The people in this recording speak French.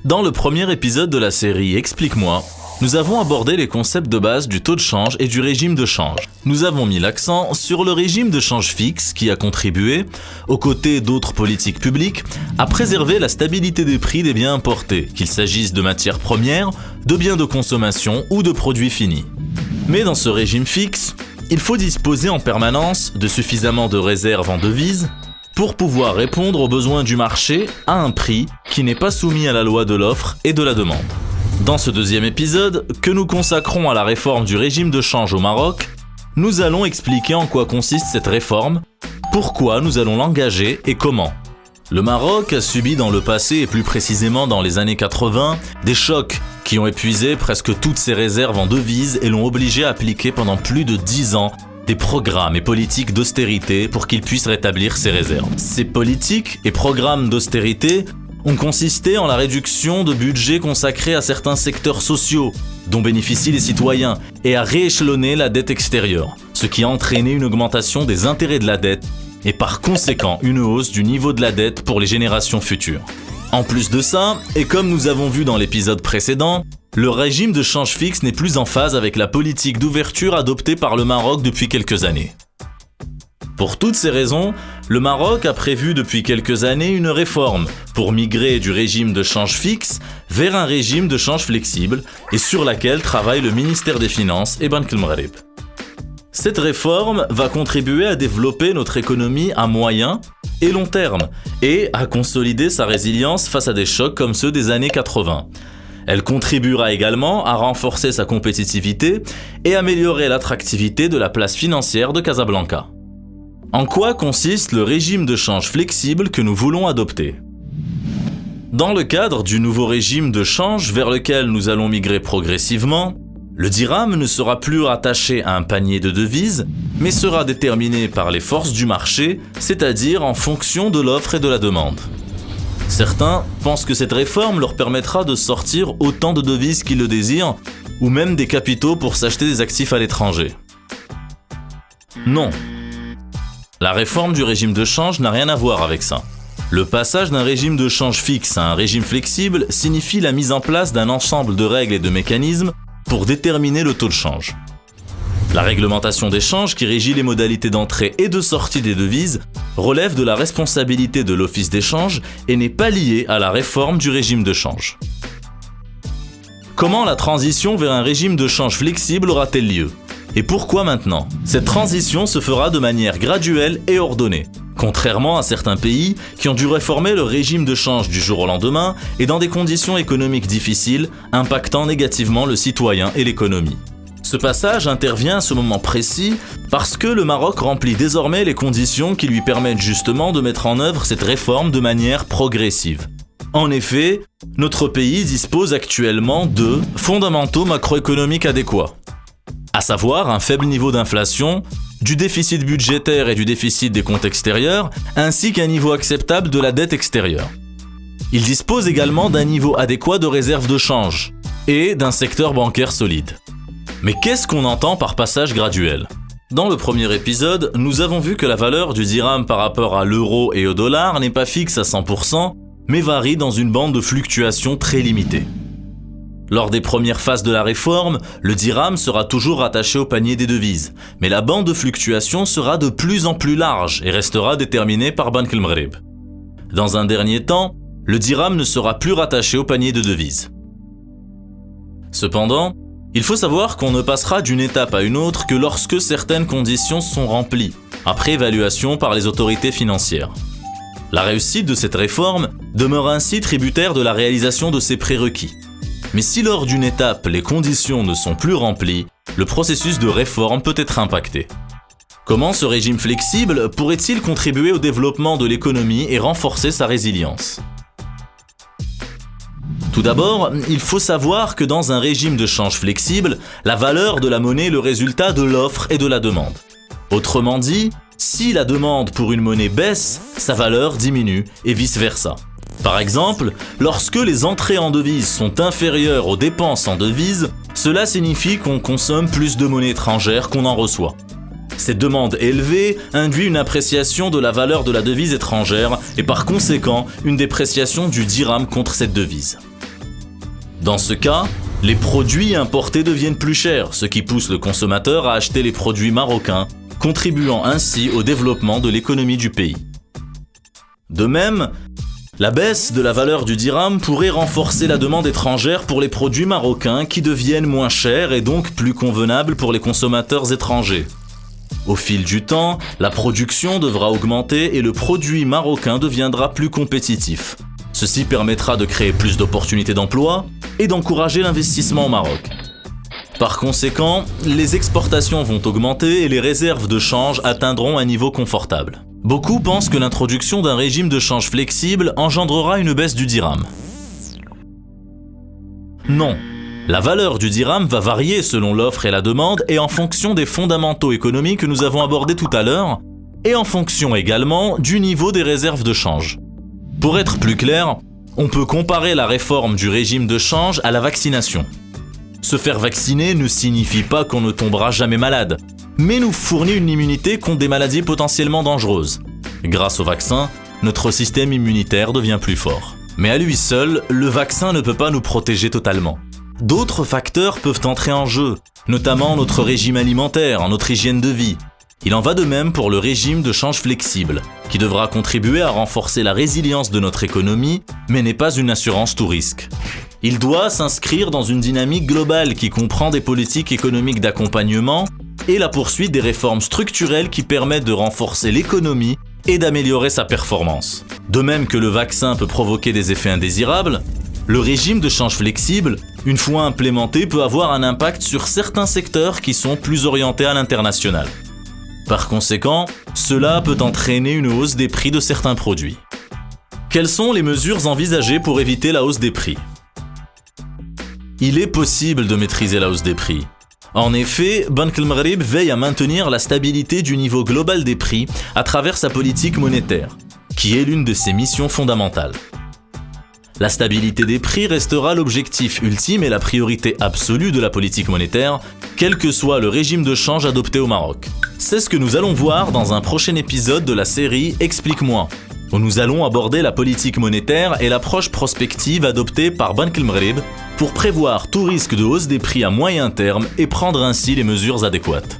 Dans le premier épisode de la série Explique-moi, nous avons abordé les concepts de base du taux de change et du régime de change. Nous avons mis l'accent sur le régime de change fixe qui a contribué, aux côtés d'autres politiques publiques, à préserver la stabilité des prix des biens importés, qu'il s'agisse de matières premières, de biens de consommation ou de produits finis. Mais dans ce régime fixe, il faut disposer en permanence de suffisamment de réserves en devises pour pouvoir répondre aux besoins du marché à un prix qui n'est pas soumis à la loi de l'offre et de la demande. Dans ce deuxième épisode, que nous consacrons à la réforme du régime de change au Maroc, nous allons expliquer en quoi consiste cette réforme, pourquoi nous allons l'engager et comment. Le Maroc a subi dans le passé, et plus précisément dans les années 80, des chocs qui ont épuisé presque toutes ses réserves en devises et l'ont obligé à appliquer pendant plus de 10 ans des programmes et politiques d'austérité pour qu'il puisse rétablir ses réserves. Ces politiques et programmes d'austérité ont consisté en la réduction de budgets consacrés à certains secteurs sociaux dont bénéficient les citoyens et à rééchelonner la dette extérieure, ce qui a entraîné une augmentation des intérêts de la dette et par conséquent une hausse du niveau de la dette pour les générations futures. En plus de ça, et comme nous avons vu dans l'épisode précédent, le régime de change fixe n'est plus en phase avec la politique d'ouverture adoptée par le Maroc depuis quelques années. Pour toutes ces raisons, le Maroc a prévu depuis quelques années une réforme pour migrer du régime de change fixe vers un régime de change flexible et sur laquelle travaille le ministère des Finances et Banque el-Maghreb. Cette réforme va contribuer à développer notre économie à moyen et long terme et à consolider sa résilience face à des chocs comme ceux des années 80. Elle contribuera également à renforcer sa compétitivité et améliorer l'attractivité de la place financière de Casablanca. En quoi consiste le régime de change flexible que nous voulons adopter ? Dans le cadre du nouveau régime de change vers lequel nous allons migrer progressivement, le dirham ne sera plus rattaché à un panier de devises, mais sera déterminé par les forces du marché, c'est-à-dire en fonction de l'offre et de la demande. Certains pensent que cette réforme leur permettra de sortir autant de devises qu'ils le désirent, ou même des capitaux pour s'acheter des actifs à l'étranger. Non. La réforme du régime de change n'a rien à voir avec ça. Le passage d'un régime de change fixe à un régime flexible signifie la mise en place d'un ensemble de règles et de mécanismes pour déterminer le taux de change. La réglementation des changes qui régit les modalités d'entrée et de sortie des devises relève de la responsabilité de l'Office des changes et n'est pas liée à la réforme du régime de change. Comment la transition vers un régime de change flexible aura-t-elle lieu ? Et pourquoi maintenant ? Cette transition se fera de manière graduelle et ordonnée, contrairement à certains pays qui ont dû réformer leur régime de change du jour au lendemain et dans des conditions économiques difficiles, impactant négativement le citoyen et l'économie. Ce passage intervient à ce moment précis parce que le Maroc remplit désormais les conditions qui lui permettent justement de mettre en œuvre cette réforme de manière progressive. En effet, notre pays dispose actuellement de fondamentaux macroéconomiques adéquats, à savoir un faible niveau d'inflation, du déficit budgétaire et du déficit des comptes extérieurs, ainsi qu'un niveau acceptable de la dette extérieure. Il dispose également d'un niveau adéquat de réserve de change et d'un secteur bancaire solide. Mais qu'est-ce qu'on entend par passage graduel ? Dans le premier épisode, nous avons vu que la valeur du dirham par rapport à l'euro et au dollar n'est pas fixe à 100%, mais varie dans une bande de fluctuations très limitée. Lors des premières phases de la réforme, le dirham sera toujours rattaché au panier des devises, mais la bande de fluctuation sera de plus en plus large et restera déterminée par Banque el-Maghreb. Dans un dernier temps, le dirham ne sera plus rattaché au panier de devises. Cependant, il faut savoir qu'on ne passera d'une étape à une autre que lorsque certaines conditions sont remplies, après évaluation par les autorités financières. La réussite de cette réforme demeure ainsi tributaire de la réalisation de ces prérequis. Mais si lors d'une étape, les conditions ne sont plus remplies, le processus de réforme peut être impacté. Comment ce régime flexible pourrait-il contribuer au développement de l'économie et renforcer sa résilience ? Tout d'abord, il faut savoir que dans un régime de change flexible, la valeur de la monnaie est le résultat de l'offre et de la demande. Autrement dit, si la demande pour une monnaie baisse, sa valeur diminue et vice-versa. Par exemple, lorsque les entrées en devises sont inférieures aux dépenses en devises, cela signifie qu'on consomme plus de monnaie étrangère qu'on en reçoit. Cette demande élevée induit une appréciation de la valeur de la devise étrangère et par conséquent une dépréciation du dirham contre cette devise. Dans ce cas, les produits importés deviennent plus chers, ce qui pousse le consommateur à acheter les produits marocains, contribuant ainsi au développement de l'économie du pays. De même, la baisse de la valeur du dirham pourrait renforcer la demande étrangère pour les produits marocains qui deviennent moins chers et donc plus convenables pour les consommateurs étrangers. Au fil du temps, la production devra augmenter et le produit marocain deviendra plus compétitif. Ceci permettra de créer plus d'opportunités d'emploi et d'encourager l'investissement au Maroc. Par conséquent, les exportations vont augmenter et les réserves de change atteindront un niveau confortable. Beaucoup pensent que l'introduction d'un régime de change flexible engendrera une baisse du dirham. Non, la valeur du dirham va varier selon l'offre et la demande et en fonction des fondamentaux économiques que nous avons abordés tout à l'heure et en fonction également du niveau des réserves de change. Pour être plus clair, on peut comparer la réforme du régime de change à la vaccination. Se faire vacciner ne signifie pas qu'on ne tombera jamais malade, mais nous fournit une immunité contre des maladies potentiellement dangereuses. Grâce au vaccin, notre système immunitaire devient plus fort. Mais à lui seul, le vaccin ne peut pas nous protéger totalement. D'autres facteurs peuvent entrer en jeu, notamment notre régime alimentaire, notre hygiène de vie. Il en va de même pour le régime de change flexible, qui devra contribuer à renforcer la résilience de notre économie, mais n'est pas une assurance tout risque. Il doit s'inscrire dans une dynamique globale qui comprend des politiques économiques d'accompagnement et la poursuite des réformes structurelles qui permettent de renforcer l'économie et d'améliorer sa performance. De même que le vaccin peut provoquer des effets indésirables, le régime de change flexible, une fois implémenté, peut avoir un impact sur certains secteurs qui sont plus orientés à l'international. Par conséquent, cela peut entraîner une hausse des prix de certains produits. Quelles sont les mesures envisagées pour éviter la hausse des prix ? Il est possible de maîtriser la hausse des prix. En effet, Banque El Maghreb veille à maintenir la stabilité du niveau global des prix à travers sa politique monétaire, qui est l'une de ses missions fondamentales. La stabilité des prix restera l'objectif ultime et la priorité absolue de la politique monétaire, quel que soit le régime de change adopté au Maroc. C'est ce que nous allons voir dans un prochain épisode de la série Explique-moi, où nous allons aborder la politique monétaire et l'approche prospective adoptée par Banque El Maghreb pour prévoir tout risque de hausse des prix à moyen terme et prendre ainsi les mesures adéquates.